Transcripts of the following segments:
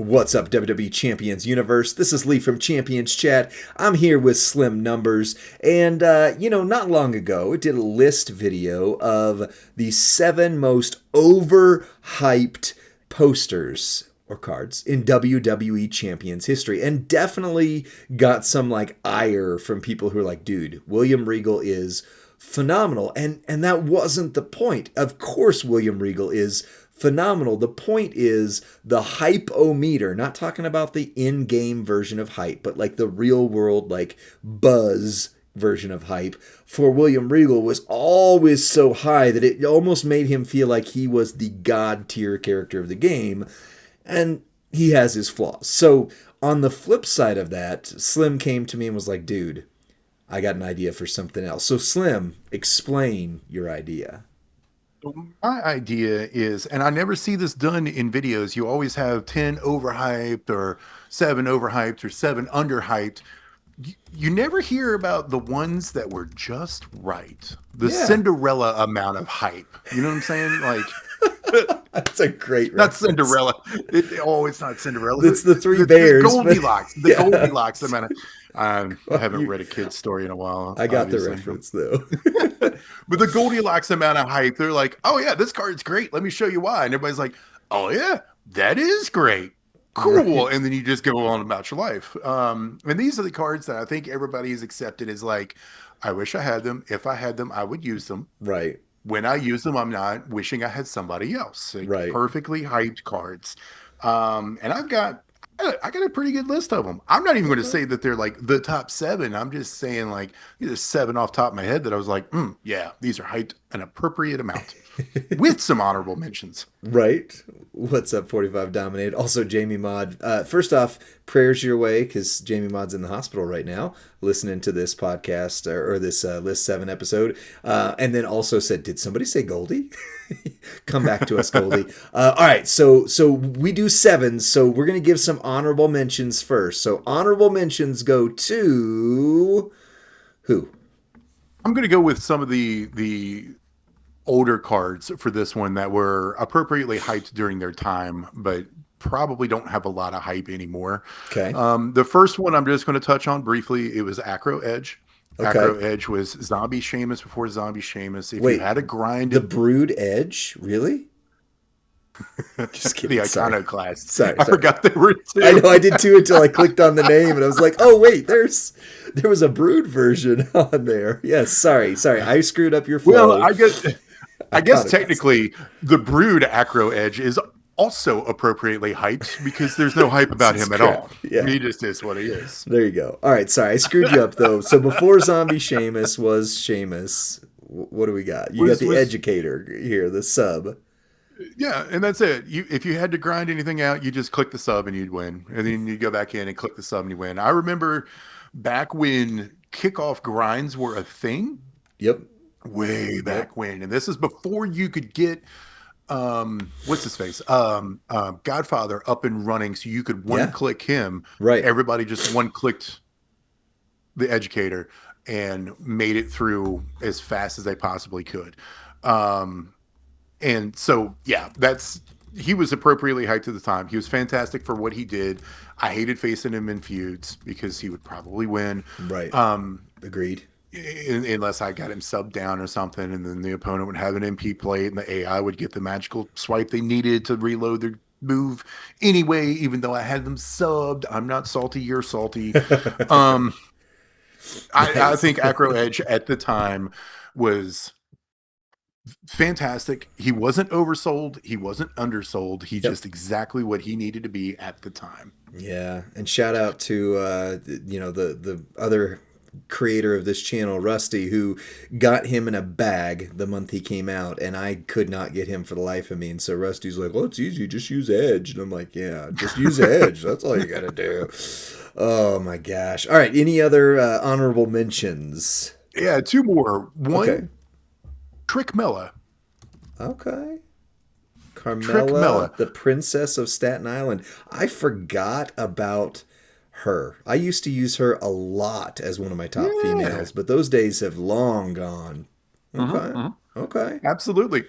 What's up, WWE Champions Universe? This is Lee from Champions Chat. I'm here with Slim Numbers, and not long ago, I did a list video of the 7 most overhyped posters or cards in WWE Champions history, and definitely got some ire from people who are like, dude, William Regal is phenomenal, and that wasn't the point. Of course William Regal is phenomenal. The point is the hype-o-meter, not talking about the in-game version of hype, but the real world, buzz version of hype for William Regal was always so high that it almost made him feel like he was the god tier character of the game, and he has his flaws. So on the flip side of that, Slim came to me and was like, dude, I got an idea for something else. So Slim, explain your idea. My idea is, and I never see this done in videos, you always have 10 overhyped or 7 overhyped or 7 underhyped. You never hear about the ones that were just right. The Cinderella amount of hype. You know what I'm saying? That's a great not reference. Cinderella. It's not Cinderella. It's the three bears. Goldilocks. The Goldilocks amount of... I haven't read a kid's story in a while. I got the reference, though. But the Goldilocks amount of hype, they're like, oh, yeah, this card's great. Let me show you why. And everybody's like, oh, yeah, that is great. Cool. Right. And then you just go on about your life. And these are the cards that I think everybody has accepted as I wish I had them. If I had them, I would use them. Right. When I use them, I'm not wishing I had somebody else. Right. Perfectly hyped cards. And I got a pretty good list of them. I'm not even going to say that they're the top 7. I'm just saying these are 7 off the top of my head that I was like, yeah, these are hyped an appropriate amount with some honorable mentions. Right. What's up, 45 Dominate? Also, Jamie Mod. First off, prayers your way because Jamie Mod's in the hospital right now listening to this podcast or this List 7 episode. And then also said, did somebody say Goldie? Come back to us, Goldie. All right, so we do 7, so we're going to give some honorable mentions first. So honorable mentions go to who? I'm going to go with some of the older cards for this one that were appropriately hyped during their time, but probably don't have a lot of hype anymore. Okay. The first one I'm just going to touch on briefly. It was Acro Edge. Okay. Acro Edge was Zombie Sheamus before Zombie Sheamus. If you had to grind the Brood Edge, really? Just kidding. The Iconoclast. Sorry. I forgot they were 2. I know, I did too until I clicked on the name and I was like, oh wait, there was a Brood version on there. Yes, sorry. I screwed up your flow. Well, I guess technically the Brood Acro Edge is also appropriately hyped because there's no hype about him at all. Yeah. He just is what he is. There you go. All right, sorry, I screwed you up though. So before Zombie Sheamus was Sheamus, what do we got? You got the Educator here, the sub. Yeah, and that's it. If you had to grind anything out, you just click the sub and you'd win. And then you go back in and click the sub and you win. I remember back when kickoff grinds were a thing. Yep. Way back when. And this is before you could get what's his face? Godfather up and running so you could one-click him. Right. Everybody just one-clicked the Educator and made it through as fast as they possibly could. And so, yeah, he was appropriately hyped at the time. He was fantastic for what he did. I hated facing him in feuds because he would probably win. Right. Agreed. Unless I got him subbed down or something, and then the opponent would have an MP plate, and the AI would get the magical swipe they needed to reload their move anyway, even though I had them subbed. I'm not salty, you're salty. I think Acro Edge at the time was fantastic. He wasn't oversold. He wasn't undersold. He just exactly what he needed to be at the time. Yeah, and shout out to the other creator of this channel, Rusty, who got him in a bag the month he came out, and I could not get him for the life of me. And so Rusty's like, well, it's easy, just use Edge. And I'm like, yeah, just use Edge. That's all you gotta do. Oh my gosh. All right, any other honorable mentions? Yeah, 2 more. One, Trickmella. Okay. Carmella, the Princess of Staten Island. I forgot about her. I used to use her a lot as one of my top females, but those days have long gone. Okay. Okay. Absolutely.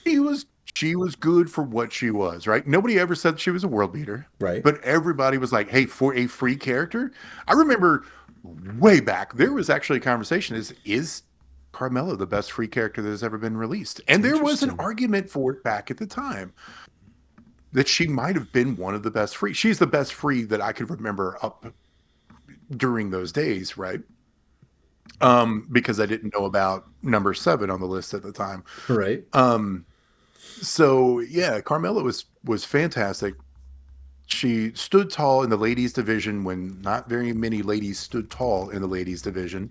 She was She was good for what she was, right? Nobody ever said she was a world beater, Right. but everybody was like, hey, for a free character. I remember way back, there was actually a conversation is Carmella the best free character that has ever been released? And there was an Interesting. argument for it back at the time that she might have been one of the best free. She's the best free that I could remember up during those days, right? Because I didn't know about number 7 on the list at the time. Right. So yeah, Carmella was fantastic. She stood tall in the ladies division when not very many ladies stood tall in the ladies division.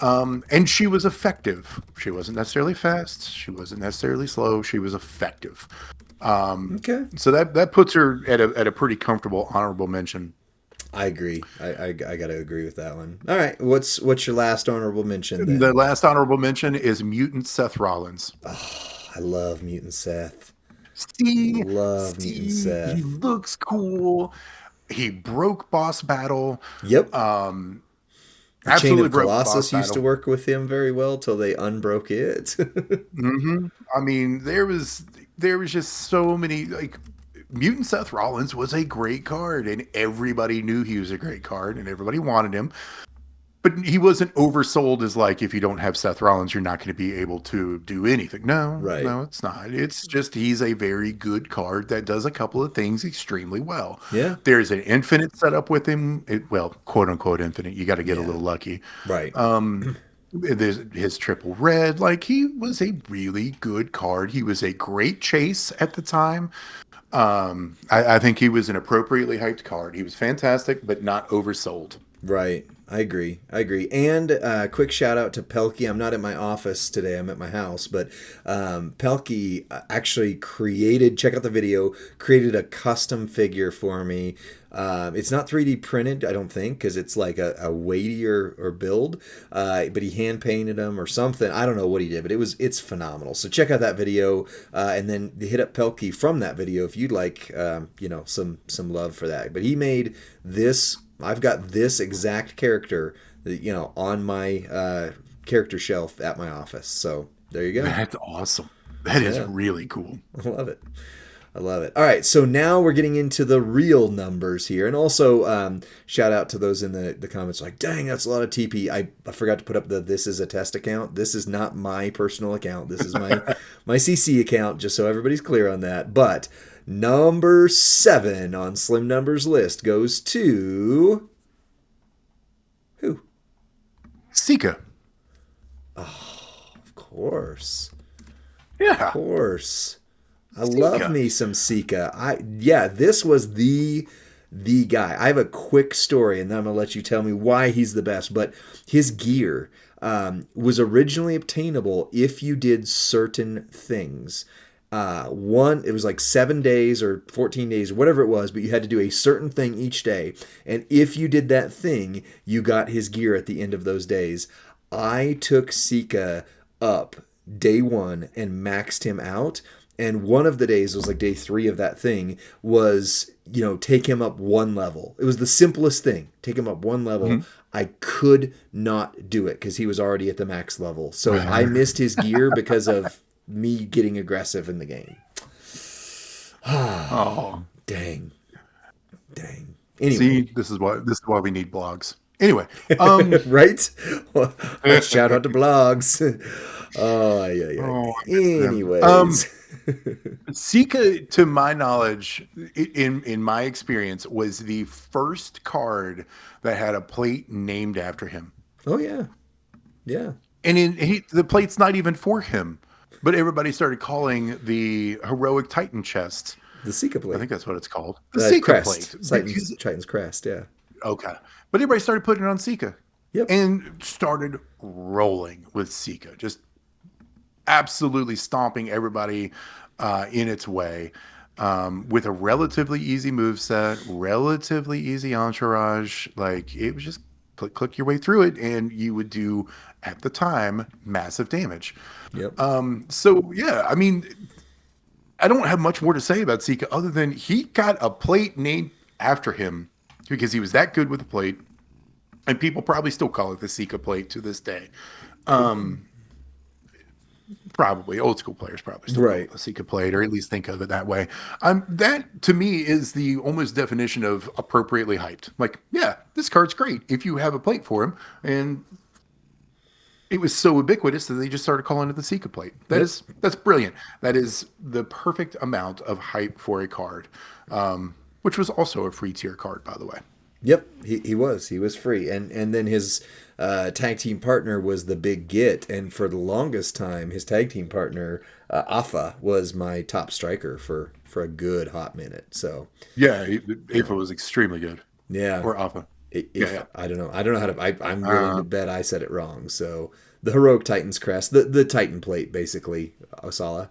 And she was effective. She wasn't necessarily fast. She wasn't necessarily slow. She was effective. Okay. So that puts her at a pretty comfortable honorable mention. I agree. I gotta agree with that one. All right. What's your last honorable mention then? The last honorable mention is Mutant Seth Rollins. Oh, I love Mutant Seth. See, Love Mutant he Seth. looks cool. He broke Boss Battle. Yep. The Chain Absolutely of broke Boss Colossus used to Battle. work with him very well till they unbroke it. I mean, there was just so many, like, Mutant Seth Rollins was a great card, and everybody knew he was a great card, and everybody wanted him. But he wasn't oversold as like, if you don't have Seth Rollins, you're not going to be able to do anything. No, Right. no, it's not. It's just he's a very good card that does a couple of things extremely well. Yeah. There's an infinite setup with him. Well, quote unquote infinite. You got to get a Yeah. little lucky. Right. There's his triple red. Like, he was a really good card. He was a great chase at the time. I think he was an appropriately hyped card. He was fantastic, but not oversold. Right. I agree. And quick shout out to Pelkey. I'm not at my office today. I'm at my house. But Pelkey actually check out the video, created a custom figure for me. It's not 3D printed, I don't think, because it's like a weightier or build. But he hand painted them or something. I don't know what he did, but it's phenomenal. So check out that video, and then hit up Pelkey from that video if you'd like, some love for that. But he made this. I've got this exact character, on my character shelf at my office. So there you go. That's awesome. That is Yeah. really cool. I love it. All right, so now we're getting into the real numbers here, and also shout out to those in the comments like, "Dang, that's a lot of TP." I forgot to put up the "This is a test account." This is not my personal account. This is my CC account, just so everybody's clear on that. But number 7 on Slim Numbers list goes to who? Sika. Of course. Yeah. Of course. I Sika. love me some Sika. This was the guy. I have a quick story, and then I'm gonna let you tell me why he's the best. But his gear was originally obtainable if you did certain things. It was like 7 days or 14 days, whatever it was, but you had to do a certain thing each day. And if you did that thing, you got his gear at the end of those days. I took Sika up day 1 and maxed him out. And one of the days was like day 3 of that thing was, take him up 1 level. It was the simplest thing. Take him up 1 level. Mm-hmm. I could not do it because he was already at the max level. So I missed his gear because of me getting aggressive in the game. Oh, dang. Anyway. See, this is why we need blogs. Anyway, right? Well, let's shout out to blogs. Oh, yeah. Anyways. Sika, to my knowledge, in my experience, was the first card that had a plate named after him. Oh yeah. And the plate's not even for him, but everybody started calling the heroic Titan chest the Sika plate. I think that's what it's called. The Sika plate. Titan's crest. Yeah. Okay, but everybody started putting it on Sika. Yep. And started rolling with Sika, just absolutely stomping everybody in its way, with a relatively easy moveset, relatively easy entourage. Like, it was just click your way through it, and you would do, at the time, massive damage. Yep. So yeah, I mean, I don't have much more to say about Sika other than he got a plate named after him because he was that good with the plate, and people probably still call it the Sika plate to this day. From probably old school players probably still call Right. it a Sika plate, or at least think of it that way. That to me is the almost definition of appropriately hyped. Like, yeah, this card's great if you have a plate for him, and it was so ubiquitous that they just started calling it the Sika plate. Yep. That's brilliant. That is the perfect amount of hype for a card, which was also a free tier card, by the way. Yep, he was free, and then his tag team partner was the Big Git, and for the longest time, his tag team partner Afa was my top striker for a good hot minute. So Yeah, Afa was extremely good. yeah, Or Alpha. if Yeah, I don't know how to I'm willing yeah. to bet I said it wrong. So the heroic Titan's crest, the Titan plate, basically, Osala.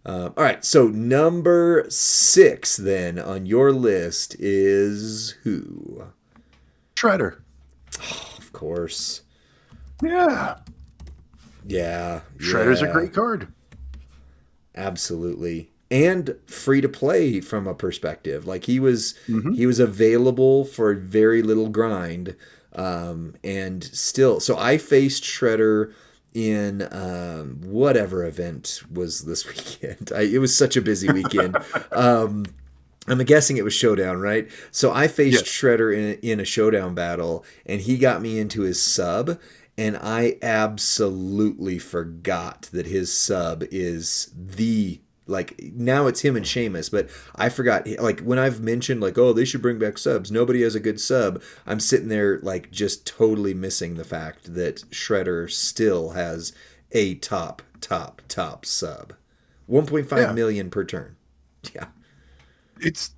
All right, so number 6 then on your list is who? Shredder. Of course. Yeah. Yeah, Shredder's a yeah, great card. absolutely. And free to play from a perspective. Like Hmm. he was available for very little grind. And still, so I faced Shredder in whatever event was this weekend. It was such a busy weekend. Um, I'm guessing it was Showdown, right? So I faced Yes. Shredder in a Showdown battle, and he got me into his sub, and I absolutely forgot that his sub is the like now it's him and Sheamus, but I forgot like when I've mentioned like oh they should bring back subs, nobody has a good sub. I'm sitting there like just totally missing the fact that Shredder still has a top sub, 1.5 Yeah. million per turn. Yeah. It's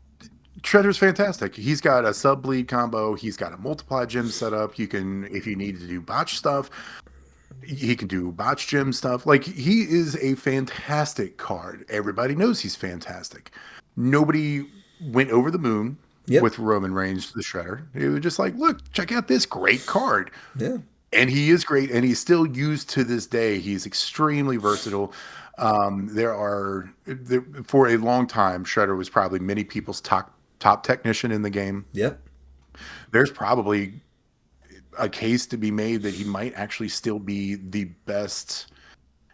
Shredder's fantastic. He's got a sub bleed combo. He's got a multiply gem set up. You can, if you need to do botch stuff, he can do botch gem stuff. Like, he is a fantastic card. Everybody knows he's fantastic. Nobody went over the moon Yep. with Roman Reigns, the Shredder. It was just like, look, check out this great card. Yeah. And he is great, and he's still used to this day. He's extremely versatile. For a long time, Shredder was probably many people's top technician in the game. Yep. There's probably a case to be made that he might actually still be the best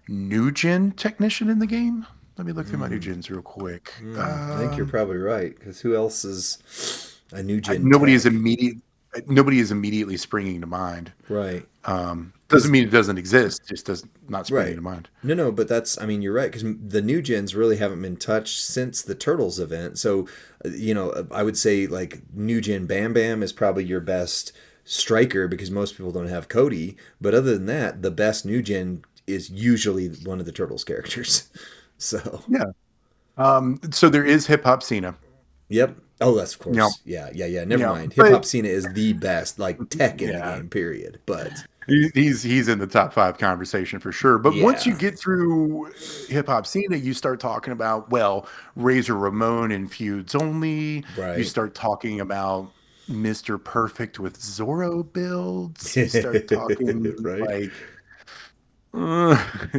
new gen technician in the game. Let me look through my new gens real quick. I think you're probably right because who else is a new gen Nobody is tech? immediately springing to mind. Right. Doesn't mean it doesn't exist, just does not springing Right. to mind. No, but that's, I mean, you're right, because the new gens really haven't been touched since the Turtles event. So, I would say, like, new gen Bam Bam is probably your best striker because most people don't have Cody. But other than that, the best new gen is usually one of the Turtles characters. So, Yeah. So there is Hip Hop Cena. yep. Oh, that's of Yeah. course. Yeah. Never Yeah. mind. Hip But Hop Cena is the best, like, tech in the yeah, game, period. But, he's in the top 5 conversation for sure. But once you yeah. get through Hip Hop Cena, you start talking about, well, Razor Ramon in feuds only. You Right. start talking about Mr. Perfect with Zorro builds. You start talking Right. like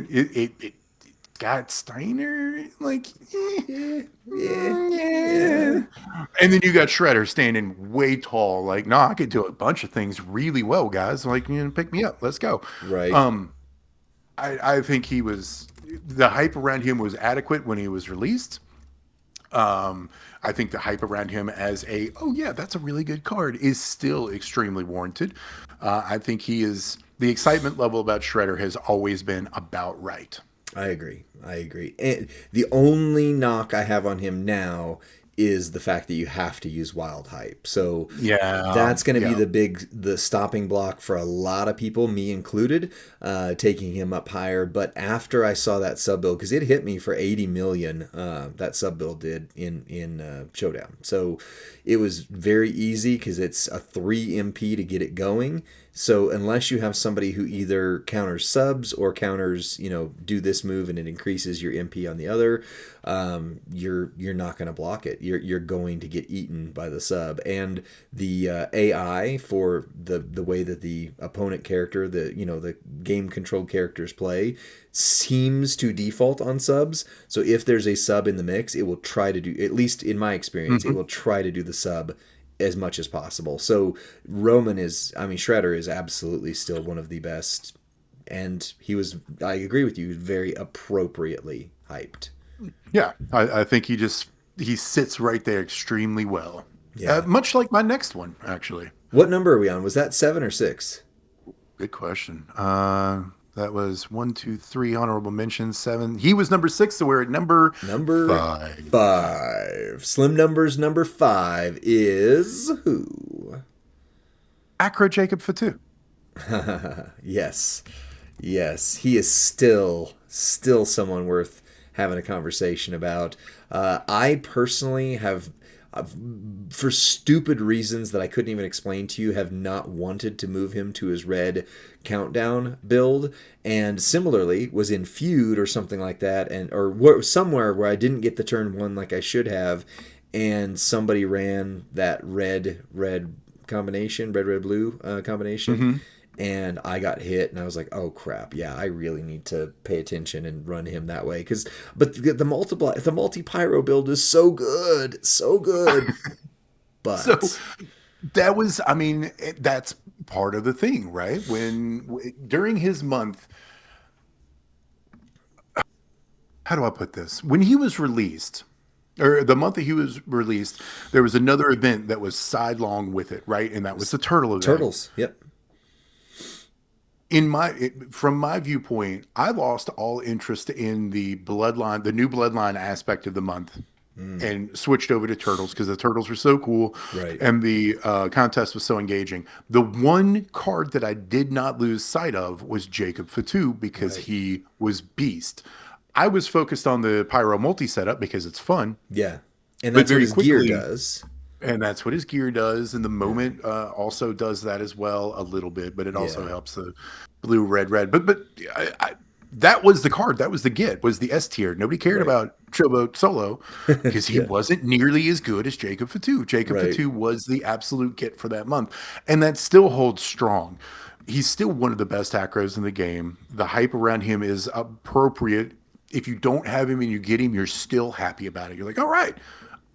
it Scott Steiner, like, Yeah. Yeah. yeah. Yeah. And then you got Shredder standing way tall, like, no, I could do a bunch of things really well, guys. Like, pick me up, let's go. Right. Um, I think the hype around him was adequate when he was released. I think the hype around him as oh yeah, that's a really good card is still extremely warranted. I think the excitement level about Shredder has always been about right. I agree. And the only knock I have on him now is the fact that you have to use wild hype. So Yeah, that's going to be yeah. the stopping block for a lot of people, me included, taking him up higher. But after I saw that sub build, because it hit me for 80 million, that sub build did in Showdown. So it was very easy because it's a 3 MP to get it going. So unless you have somebody who either counters subs or counters, do this move and it increases your MP on the other, you're not going to block it. You're going to get eaten by the sub. And the AI for the way that the opponent character, the game controlled characters play, seems to default on subs. So if there's a sub in the mix, it will try to do, at least in my experience, it Mhm. will try to do the sub as much as possible. So Shredder is absolutely still one of the best And he was, I agree with you, very appropriately hyped. Yeah, I think he sits right there extremely well. Yeah. Much like my next one, actually. What number are we on? Was that 7 or 6? Good question. That was 1, 2, 3 honorable mentions, 7. He was number 6, so we're at number Number 5. 5. Slim Numbers number 5 is who? Acro Jacob Fatu. Yes. Yes. He is still someone worth having a conversation about. I personally have, for stupid reasons that I couldn't even explain to you, have not wanted to move him to his red countdown build, and similarly was in feud or something like that, or somewhere where I didn't get the turn 1 like I should have, and somebody ran that red combination, red blue combination. Mm-hmm. And I got hit, and I was like, "Oh crap! Yeah, I really need to pay attention and run him that way." But the multi pyro build is so good, so good. But So that was, I mean, that's part of the thing, right? During his month, how do I put this? When he was released, or the month that he was released, there was another event that was sidelong with it, right? And that was the turtle event. Turtles, yep. From my viewpoint, I lost all interest in the new bloodline aspect of the month, and switched over to turtles because the turtles were so cool, Right. and the contest was so engaging. The one card that I did not lose sight of was Jacob Fatu because Right. he was beast. I was focused on the pyro multi setup because it's fun. Yeah, and But that's what very his gear quickly- does. And that's what his gear does. And the moment also does that as well a little bit, but it also helps the blue, red. But that was the card. That was the S tier. Nobody cared about Showboat Solo because he wasn't nearly as good as Jacob Fatu. Jacob Fatu was the absolute get for that month. And that still holds strong. He's still one of the best acros in the game. The hype around him is appropriate. If you don't have him and you get him, you're still happy about it. You're like, all right,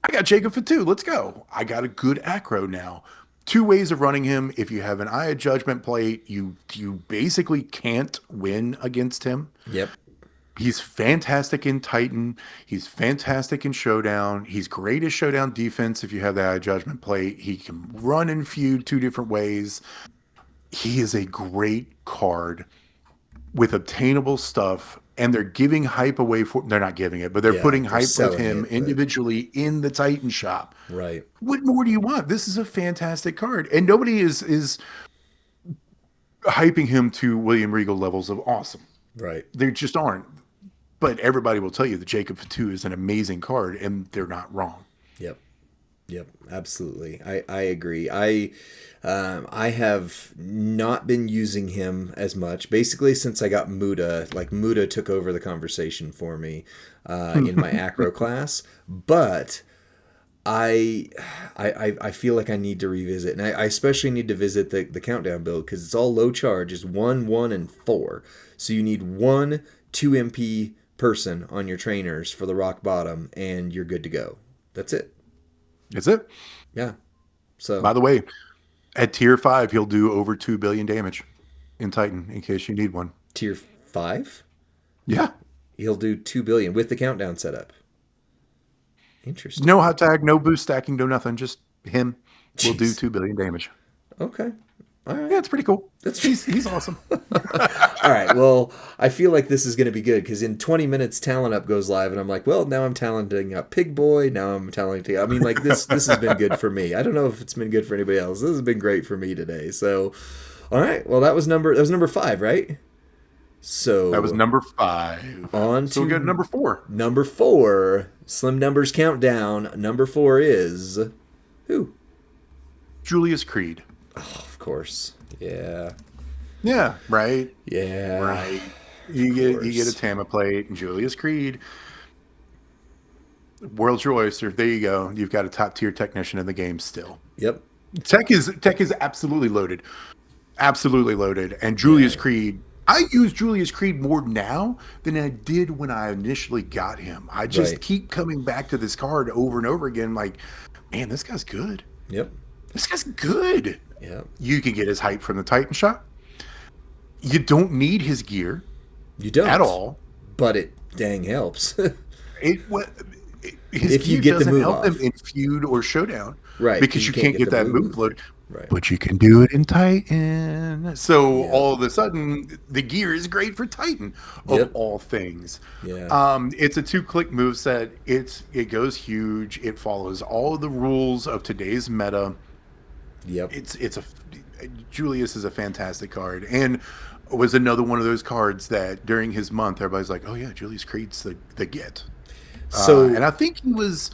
I got Jacob Fatu. Let's go. I got a good acro now. 2 ways of running him. If you have an Eye of Judgment plate, you basically can't win against him. Yep. He's fantastic in Titan. He's fantastic in Showdown. He's great at Showdown defense if you have the Eye of Judgment plate. He can run and feud 2 different ways. He is a great card with obtainable stuff. And they're giving hype away they're not giving it, but they're putting hype with him individually in the Titan shop. Right. What more do you want? This is a fantastic card. And nobody is hyping him to William Regal levels of awesome. Right. They just aren't. But everybody will tell you that Jacob Fatu is an amazing card, and they're not wrong. Yep, absolutely. I agree. I have not been using him as much. Basically, since I got Muta, like Muta took over the conversation for me in my acro class. But I feel like I need to revisit, and I especially need to visit the countdown build because it's all low charge. It's 1, 1, and 4. So you need 1 2 MP person on your trainers for the rock bottom, and you're good to go. That's it. Is it? Yeah. So, by the way, at tier 5, he'll do over 2 billion damage in Titan in case you need one. Tier 5? Yeah. He'll do 2 billion with the countdown setup. Interesting. No hot tag, no boost stacking, no nothing. Just him will do 2 billion damage. Okay. All right. Yeah, it's pretty cool. He's awesome. All right. Well, I feel like this is going to be good because in 20 minutes, Talent Up goes live, and I'm like, well, now I'm talenting up Pig Boy. Now I'm talenting. I mean, like this has been good for me. I don't know if it's been good for anybody else. This has been great for me today. So, all right. Well, that was number 5, right? So that was number 5. So we got number 4. Number 4, Slim Numbers Countdown. Number 4 is who? Julius Creed. Oh, of course. Yeah. Yeah. Right. Yeah. Right. You get a Tama plate and Julius Creed. World's your oyster. There you go. You've got a top tier technician in the game still. Yep. Tech is absolutely loaded. Absolutely loaded. And Julius Creed, I use Julius Creed more now than I did when I initially got him. I just keep coming back to this card over and over again like, man, this guy's good. Yep. This guy's good. Yep. You can get his hype from the Titan shop. You don't need his gear You at don't, all. but it dang helps. It, wa- his If you gear get the doesn't move help him off. in feud or showdown Right, because because you you can't can't get get the that move move. load, Right. but you can do it in Titan. So Yep. all of a sudden, the gear is great for Titan of Yep. all things. Yeah. It's a 2-click move set. It goes huge. It follows all of the rules of today's meta. Yep. It's a Julius is a fantastic card and was another one of those cards that during his month everybody's like, oh yeah, Julius Creed's the get. And So, I think was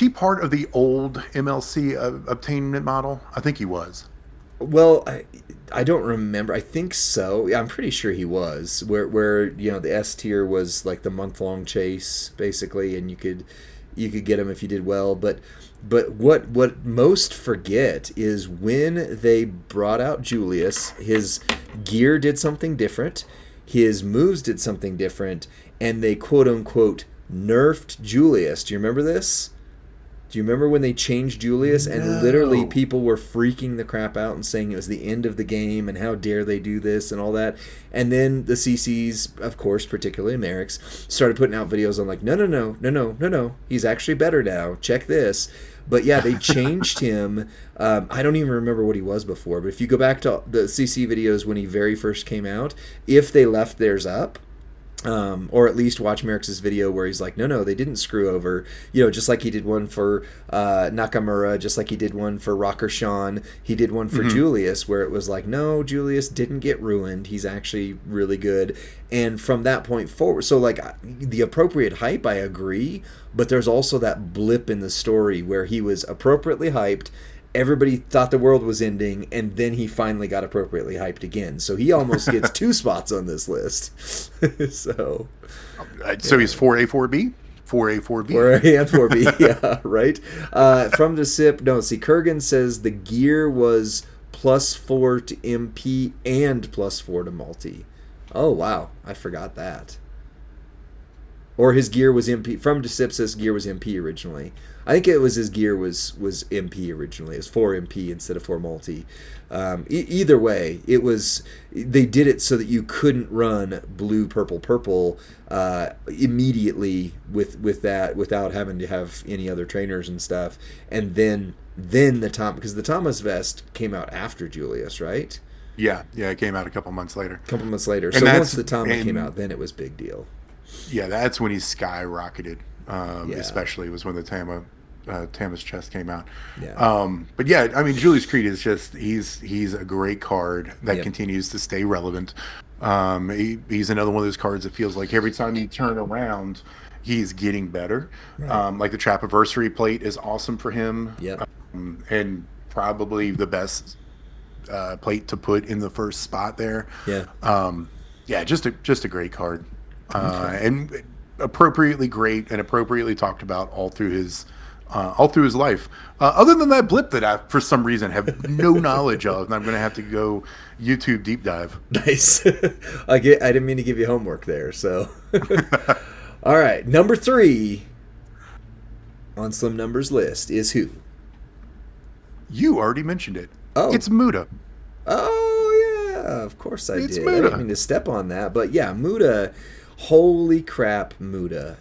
he part of the old MLC obtainment model? I think he was. well, I don't remember. I think so. Yeah, I'm pretty sure he was. Where the S tier was like the month long chase basically, and you could get him if you did well. But what most forget is when they brought out Julius, his gear did something different, his moves did something different, and they quote unquote nerfed Julius. Do you remember this? Do you remember when they changed Julius and literally No. people were freaking the crap out and saying it was the end of the game and how dare they do this and all that? And then the CCs, of course, particularly Merrick's, started putting out videos on like, no, no, no, no, no, no, no, he's actually better now. Check this. But yeah, they changed him. I don't even remember what he was before, but if you go back to the CC videos when he very first came out, if they left theirs up, or at least watch Merrick's video where he's like, no, no, they didn't screw over. Just like he did one for Nakamura, just like he did one for Rocker Sean. He did one for Hmm. Julius where it was like, no, Julius didn't get ruined. He's actually really good. And from that point forward, so like the appropriate hype, I agree, but there's also that blip in the story where he was appropriately hyped. Everybody thought the world was ending, and then he finally got appropriately hyped again. So he almost gets two spots on this list. So, So yeah. he's 4A, 4B, 4A, 4B. 4A and 4B, yeah, right? From the SIP, no, see, Kurgan says the gear was +4 to MP and +4 to multi. Oh, wow. I forgot that. Or his gear was MP. From Desipsis, gear was MP originally. I think it was his gear was MP originally. It was 4 MP instead of 4 multi. Either way, it was they did it so that you couldn't run blue, purple, purple immediately with that without having to have any other trainers and stuff. And then the Tom because the Thomas vest came out after Julius, right? Yeah, yeah, it came out a couple months later. A couple months later. And So once that's the Tama came and out, then it was big deal. yeah, that's when he skyrocketed. Yeah, Especially was when the Tama's chest came out. yeah, But yeah, I mean, Julius Creed is just he's a great card that yep, continues to stay relevant. He's another one of those cards that feels like every time you turn around, he's getting better. right, Like the Trapiversary plate is awesome for him, yep, and probably the best plate to put in the first spot there. yeah. Yeah, just a great card, Okay. and appropriately great and appropriately talked about all through his life. Other than that blip that I, for some reason, have no knowledge of, and I'm going to have to go YouTube deep dive. Nice. I didn't mean to give you homework there. So, all right. Number 3 on Slim Numbers list is who? You already mentioned it. Oh, It's Muta. oh yeah. Of course I It's did. I didn't Muta. mean to step on that, but yeah, Muta. Holy crap, Muta.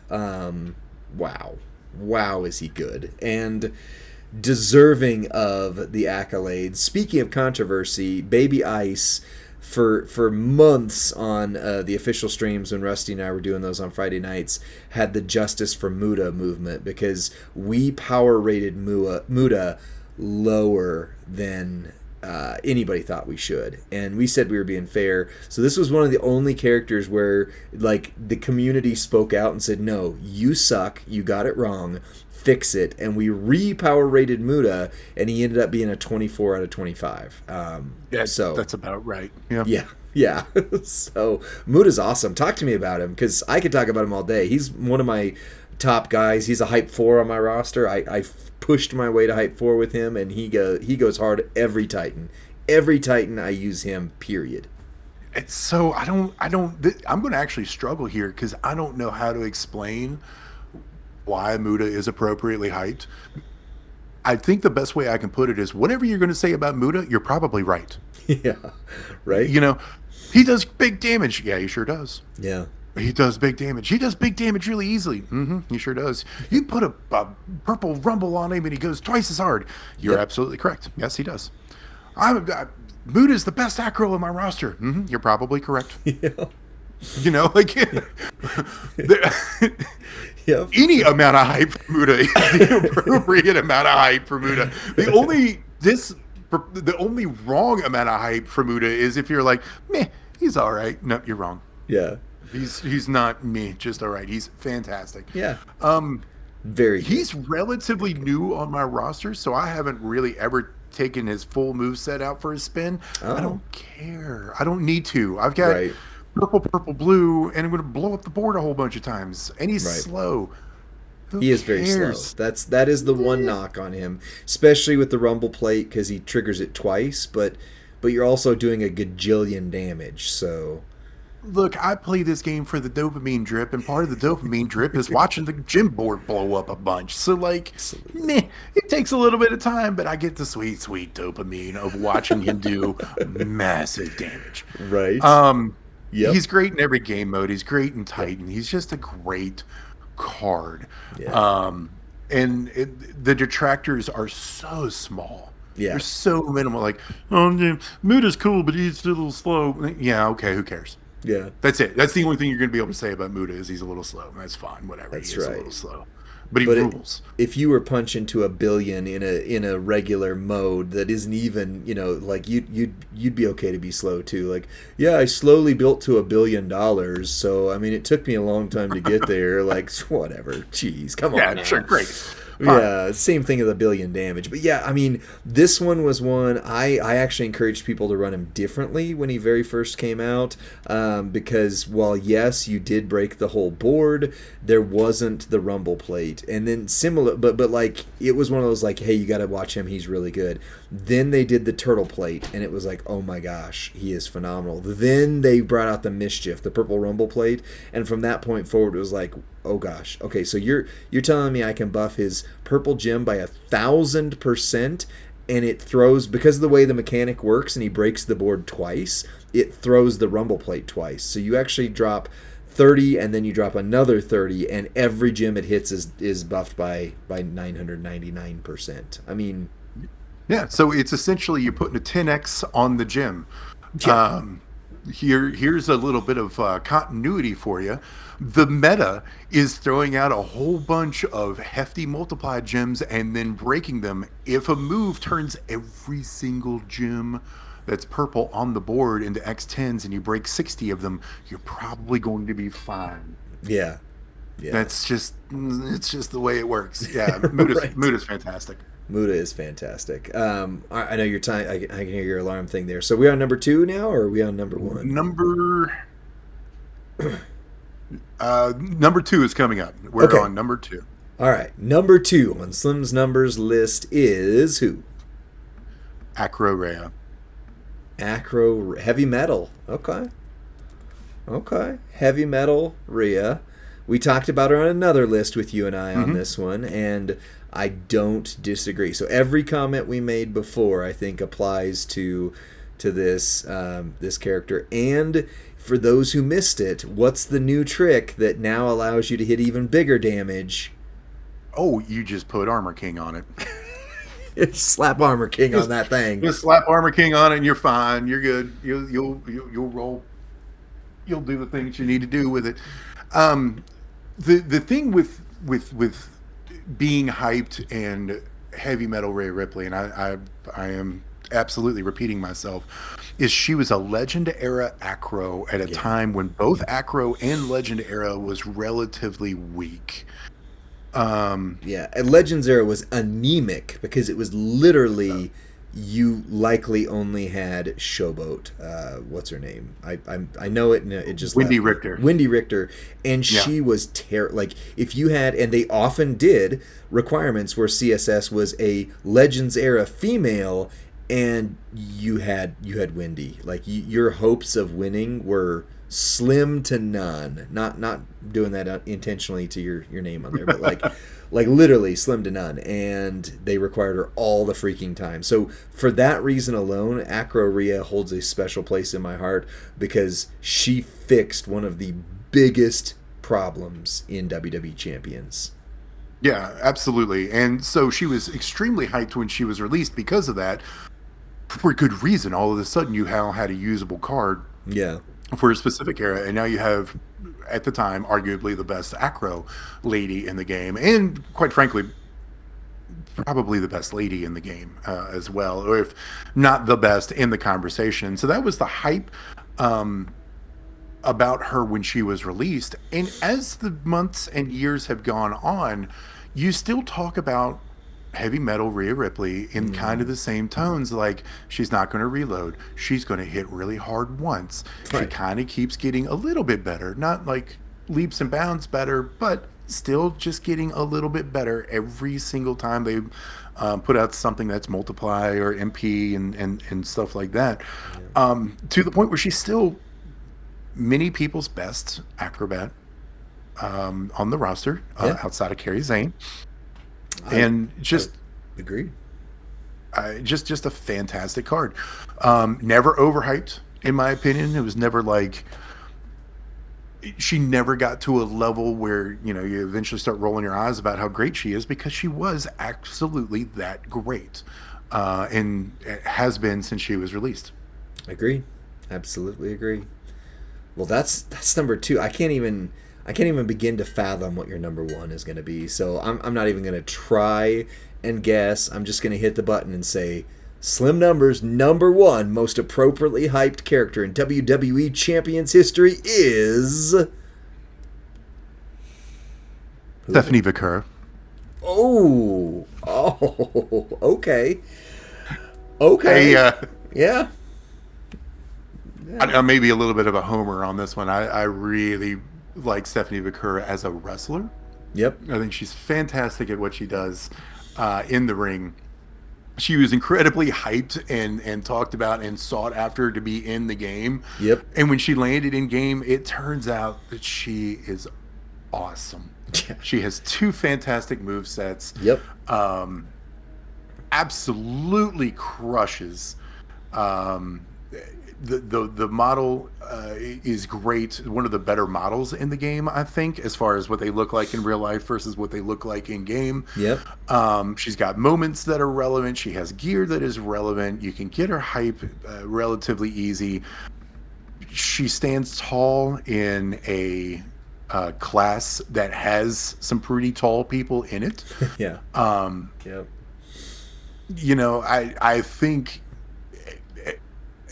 Wow, wow, is he good and deserving of the accolades. Speaking of controversy, Baby Ice for months on the official streams when Rusty and I were doing those on Friday nights had the Justice for Muta movement because we power rated Muta lower than anybody thought we should, and we said we were being fair. So this was one of the only characters where like the community spoke out and said, "No, you suck. You got it wrong. Fix it." And we re-power rated Muta, and he ended up being a 24 out of 25. Yeah, So that's about right. Yeah. yeah, yeah. So Muta's awesome. Talk to me about him because I could talk about him all day. He's one of my top guys. He's a hype 4 on my roster. I pushed my way to hype 4 with him, and he goes hard every Titan. Every Titan I use him. Period. It's so I'm going to actually struggle here because I don't know how to explain why Muta is appropriately hyped. I think the best way I can put it is whatever you're going to say about Muta, you're probably right. Yeah, right. You know, he does big damage. Yeah, he sure does. Yeah, He does big damage. He does big damage really easily. He sure does. You put a purple rumble on him and he goes twice as hard. You're Yep. absolutely correct. Yes, he does. Muta's the best Acro in my roster. You're probably correct. Yeah. You know, like Yep. any amount of hype for Muta is the appropriate amount of hype for Muta. The only wrong amount of hype for Muta is if you're like, meh, he's all right. No, you're wrong. Yeah. He's not me, just all right. He's fantastic. Yeah. Very good. He's relatively new on my roster, so I haven't really ever taken his full move set out for his spin. Oh. I don't care. I don't need to. I've got Right. purple, blue, and I'm going to blow up the board a whole bunch of times. And he's Right. slow. Who He is very slow. cares? That is the one knock on him, especially with the rumble plate because he triggers it twice. But you're also doing a gajillion damage. So Look, I play this game for the dopamine drip, and part of the dopamine drip is watching the gym board blow up a bunch. So, like, meh, it takes a little bit of time, but I get the sweet, sweet dopamine of watching him do massive damage. right. Yep. He's great in every game mode. He's great in Titan. He's just a great card. Yeah. The detractors are so small. Yeah. They're so minimal. Like, oh, yeah, Muta's cool, but he's a little slow. Yeah, okay, who cares? Yeah. That's it. That's the only thing you're going to be able to say about Muta is he's a little slow. That's fine. Whatever. That's he is right. a little slow. But he But rules. if you were punching to 1 billion in a regular mode that isn't even, like you'd be okay to be slow too. Like, yeah, I slowly built to $1 billion, so I mean it took me a long time to get there. Like, whatever. Jeez, come on. Yeah, now. sure, great. Yeah, same thing of the 1 billion damage. But yeah, I mean, this one was one I actually encouraged people to run him differently when he very first came out, because while yes, you did break the whole board, there wasn't the rumble plate, and then similar, but like it was one of those like, hey, you got to watch him, he's really good. Then they did the turtle plate, and it was like, oh my gosh, he is phenomenal. Then they brought out the mischief, the purple rumble plate, and from that point forward, it was like, oh gosh, okay, so you're telling me I can buff his purple gem by 1,000%, and it throws, because of the way the mechanic works, and he breaks the board twice, it throws the rumble plate twice. So you actually drop 30, and then you drop another 30, and every gem it hits is buffed by 999%. I mean, Yeah, so it's essentially you're putting a 10x on the gem. Yeah. Here's a little bit of continuity for you. The meta is throwing out a whole bunch of hefty multiply gems and then breaking them. If a move turns every single gem that's purple on the board into X10s and you break 60 of them, you're probably going to be fine. yeah. It's just the way it works. Yeah, Muta's, Right. Muta's fantastic. Muta is fantastic. I know your time. I can hear your alarm thing there. So we on number 2 now, or are we on number 1? Number 2 is coming up. We're Okay. on number 2. All right, number 2 on Slim's numbers list is who? Acro Rhea. Acro heavy metal. Okay. Heavy metal Rhea. We talked about her on another list with you and I on this one, and I don't disagree. So every comment we made before, I think, applies to this this character. And for those who missed it, what's the new trick that now allows you to hit even bigger damage? Oh, you just put Armor King on it. Slap Armor King on that thing. Just slap Armor King on it and you're fine. You're good. You'll roll. You'll do the things you need to do with it. The thing with being hyped and heavy metal Rhea Ripley, and I am absolutely repeating myself, is she was a Legend era Acro at a time when both Acro and Legend era was relatively weak. Yeah, and Legends era was anemic because it was literally you likely only had Showboat. What's her name? I know it. And it just Wendy left. Richter. Wendy Richter, and Yeah. she was like if you had, and they often did requirements where CSS was a Legends era female, and you had Wendy. Like your hopes of winning were slim to none. Not doing that intentionally to your name on there, but like literally slim to none. And they required her all the freaking time. So for that reason alone, Acro Rhea holds a special place in my heart because she fixed one of the biggest problems in WWE Champions. Yeah, absolutely. And so she was extremely hyped when she was released because of that, for good reason. All of a sudden, you now had a usable card Yeah. for a specific era, and now you have, at the time, arguably the best Acro lady in the game, and quite frankly, probably the best lady in the game as well, or if not the best in the conversation. So that was the hype about her when she was released. And as the months and years have gone on, you still talk about heavy metal Rhea Ripley in kind of the same tones. Like, she's not going to reload. She's going to hit really hard once. She Right. kind of keeps getting a little bit better. Not like leaps and bounds better, but still just getting a little bit better every single time they put out something that's multiply or MP and stuff like that. To the point where she's still many people's best acrobat on the roster Yeah. outside of Kerry Zane. I And just agree. just a fantastic card. Never overhyped, in my opinion. It was never like, she never got to a level where, you know, you eventually start rolling your eyes about how great she is, because she was absolutely that great, and it has been since she was released. Agree. Absolutely agree. Well, that's number two. I can't even begin to fathom what your number one is going to be. So I'm not even going to try and guess. I'm just going to hit the button and say, Slim Numbers number one most appropriately hyped character in WWE Champions history is Stephanie Vaquer. Oh, okay, okay, yeah. I may be a little bit of a homer on this one. I really like Stephanie Vaquer as a wrestler. Yep. I think she's fantastic at what she does in the ring. She was incredibly hyped and talked about and sought after to be in the game. Yep. And when she landed in game, it turns out that she is awesome. Yeah. She has two fantastic move sets. Yep. Absolutely crushes. The model is great. One of the better models in the game, I think, as far as what they look like in real life versus what they look like in game. Yep. She's got moments that are relevant. She has gear that is relevant. You can get her hype relatively easy. She stands tall in a class that has some pretty tall people in it. Yeah. Yep. You know, I think,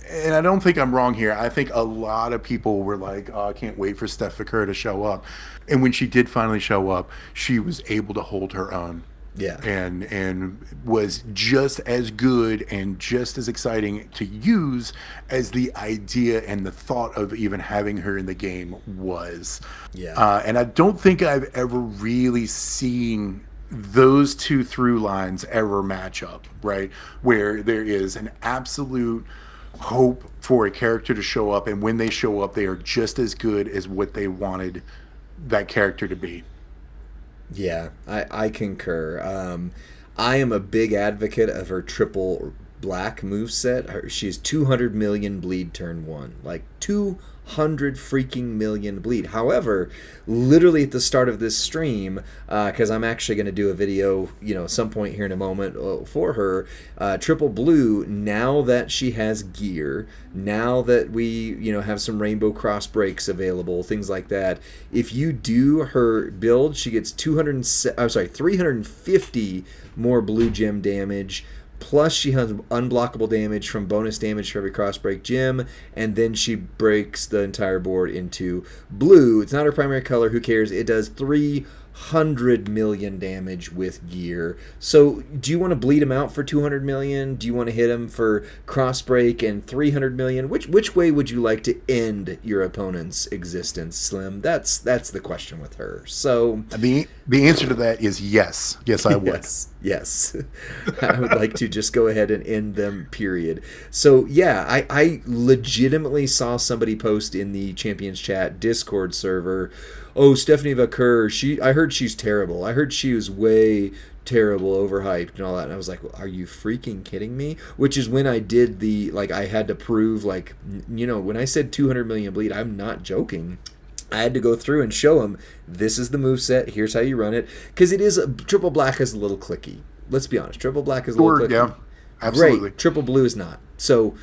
and I don't think I'm wrong here, I think a lot of people were like, oh, I can't wait for Steph Vaquer to show up. And when she did finally show up, she was able to hold her own. Yeah. And was just as good and just as exciting to use as the idea and the thought of even having her in the game was. Yeah. And I don't think I've ever really seen those two through lines ever match up, right? Where there is an absolute hope for a character to show up, and when they show up, they are just as good as what they wanted that character to be. Yeah, I concur. I am a big advocate of her triple black moveset. She's 200 million bleed turn one. Like 200 freaking million bleed. However, literally at the start of this stream, because I'm actually going to do a video, some point here in a moment for her, triple blue, now that she has gear, now that we, have some rainbow cross breaks available, things like that, if you do her build, she gets 350 more blue gem damage. Plus, she has unblockable damage from bonus damage for every crossbreak gem, and then she breaks the entire board into blue. It's not her primary color. Who cares? It does 100 million damage with gear. So do you want to bleed him out for 200 million? Do you want to hit him for crossbreak and 300 million? Which way would you like to end your opponent's existence, Slim? That's the question with her. So the answer to that is yes. Yes, I would. Yes. I would like to just go ahead and end them, period. So yeah, I legitimately saw somebody post in the Champions Chat Discord server, oh, Stephanie Vaquer, I heard she's terrible. I heard she was way terrible, overhyped and all that. And I was like, well, are you freaking kidding me? Which is when I did I had to prove, when I said 200 million bleed, I'm not joking. I had to go through and show him, this is the moveset, here's how you run it. Because triple black is a little clicky. Let's be honest, triple black is a little clicky. Yeah, absolutely. Great, triple blue is not. So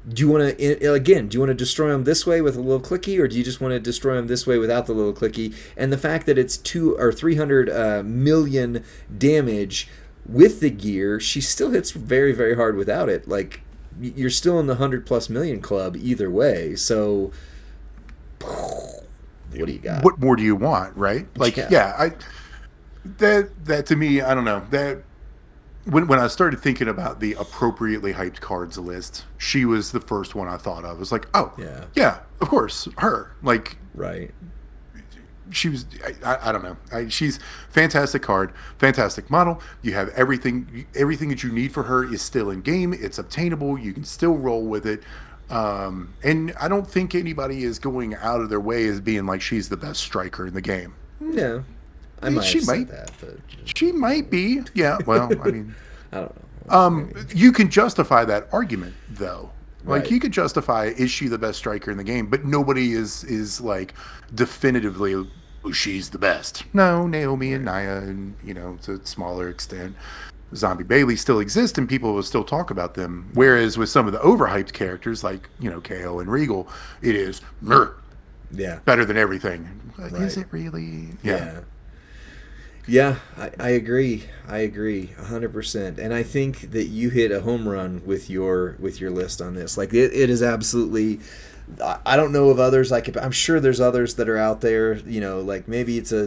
do you want to destroy him this way with a little clicky, or do you just want to destroy him this way without the little clicky? And the fact that it's 200 or 300 million damage with the gear, she still hits very, very hard without it. Like, you're still in the 100+ million club either way. So what do you got? What more do you want, right? Like, that to me, I don't know. That when I started thinking about the appropriately hyped cards list, she was the first one I thought of. It was like, oh, yeah, of course, her. Like, right. She was, I don't know. She's fantastic card, fantastic model. You have everything that you need for her is still in game. It's obtainable. You can still roll with it. And I don't think anybody is going out of their way as being like she's the best striker in the game. No. I might have said that, but she might be. Yeah, well, I mean, I don't know. You can justify that argument though. Like, right. You could justify, is she the best striker in the game? But nobody is like definitively, oh, she's the best. No, Naomi and Nia, and to a smaller extent, Zombie Bailey still exist, and people will still talk about them. Whereas with some of the overhyped characters like KO and Regal, it is better than everything. Right. Is it really? Yeah, I agree. 100%. And I think that you hit a home run with your list on this. Like, it is absolutely. I don't know of others. I'm sure there's others that are out there. Like maybe it's a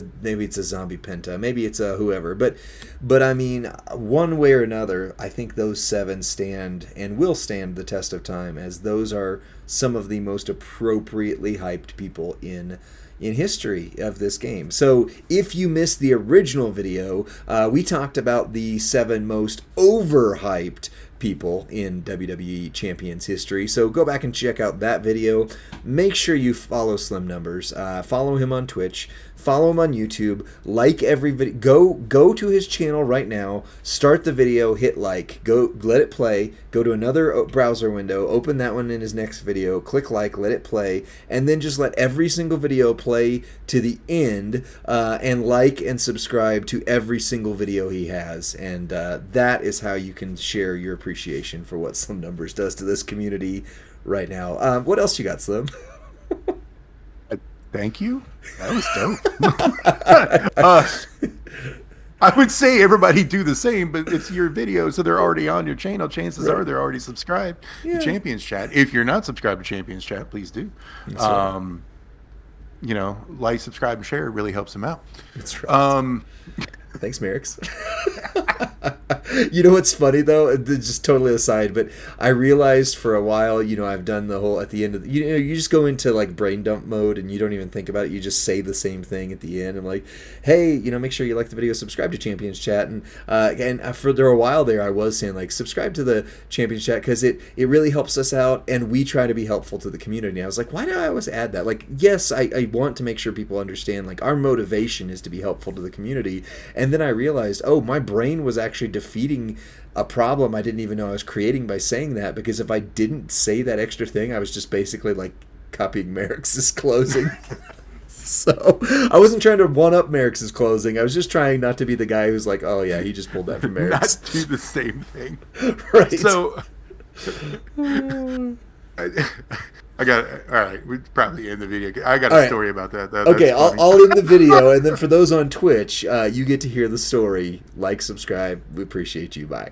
zombie penta, maybe it's a whoever. But I mean, one way or another, I think those 7 stand and will stand the test of time, as those are some of the most appropriately hyped people in history of this game. So if you missed the original video, we talked about the 7 most overhyped people in WWE Champions history. So go back and check out that video. Make sure you follow Slim Numbers. Follow him on Twitch. Follow him on YouTube. Like every video. Go to his channel right now. Start the video. Hit like. Go. Let it play. Go to another browser window. Open that one in his next video. Click like. Let it play. And then just let every single video play to the end. And like and subscribe to every single video he has. And that is how you can share your appreciation for what Slim Numbers does to this community right now. What else you got, Slim? Thank you. That was dope. I would say everybody do the same, but it's your video, so they're already on your channel. Chances are they're already subscribed to Champions Chat. If you're not subscribed to Champions Chat, please do. That's right. Like, subscribe, and share. It really helps them out. That's right. Thanks, Merrick's. You know what's funny, though? Just totally aside, but I realized for a while, I've done the whole, at the end of you just go into like brain dump mode and you don't even think about it. You just say the same thing at the end. I'm like, hey, make sure you like the video, subscribe to Champions Chat. And for a while there, I was saying, like, subscribe to the Champions Chat because it really helps us out and we try to be helpful to the community. I was like, why do I always add that? Like, yes, I want to make sure people understand, like, our motivation is to be helpful to the community. And then I realized, oh, my brain was actually defeating a problem I didn't even know I was creating by saying that, because if I didn't say that extra thing, I was just basically like copying Merrick's closing. So I wasn't trying to one-up Merrick's closing. I was just trying not to be the guy who's like, oh yeah, he just pulled that from Merrick's. Not do the same thing. Right. So I got it. All right, we'd probably end the video. I got a story about that. Okay, I'll end the video, and then for those on Twitch, you get to hear the story. Like, subscribe. We appreciate you. Bye.